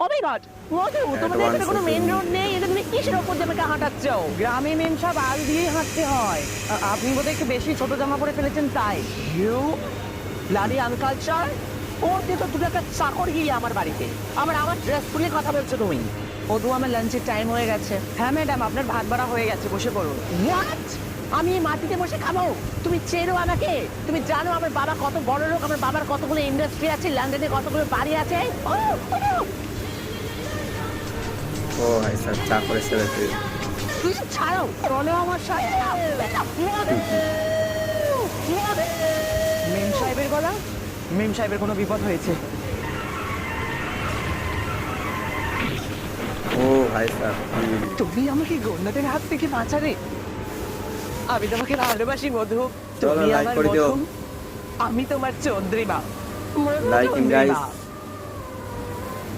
ও মাই god, মধু তোমাদের এখানে কোনো মেন রোড নেই, এটা তুমি কিসের ওপর দিয়ে আমাকে হাঁটাচ্ছ? গ্রামে মেম সব আল দিয়েই হাঁটতে হয়। আপনি বোধহয় একটু বেশি ছোট জামা পরে ফেলেছেন তাই। You bloody আনকালচার। ওর দিয়ে তো তুমি একটা চাকর গিয়ে আমার বাড়িতে আমার ড্রেস খুলে কথা বলছো তুমি। মধু, আমার লাঞ্চের টাইম হয়ে গেছে। হ্যাঁ ম্যাডাম, আপনার ভাত বাড়া হয়ে গেছে, বসে পড়ুন। হোয়াট? আমি এই মাটিতে বসে খাবো? তুমি চেনো আমাকে? তুমি জানো আমার বাবা কত বড় লোক, আমার বাবার কতগুলো ইন্ডাস্ট্রি আছে, লন্ডনে কতগুলো বাড়ি আছে? ও ভাই স্যার, চা করে ছেড়ে দিন। তুই ছাড়ো, চলো আমার সাথে। মেম সাহেবের গলা, মেম সাহেবের কোনো বিপদ হয়েছে। ও ভাই স্যার, তুমি আমাকে গন্ডাদের হাত থেকে বাঁচালে। আমি তোমাকে ভালোবাসি মধু, চলো তুমি লাইক আমার করে দিও। মধু, আমি তোমার চন্দ্রিমা। Liking guys.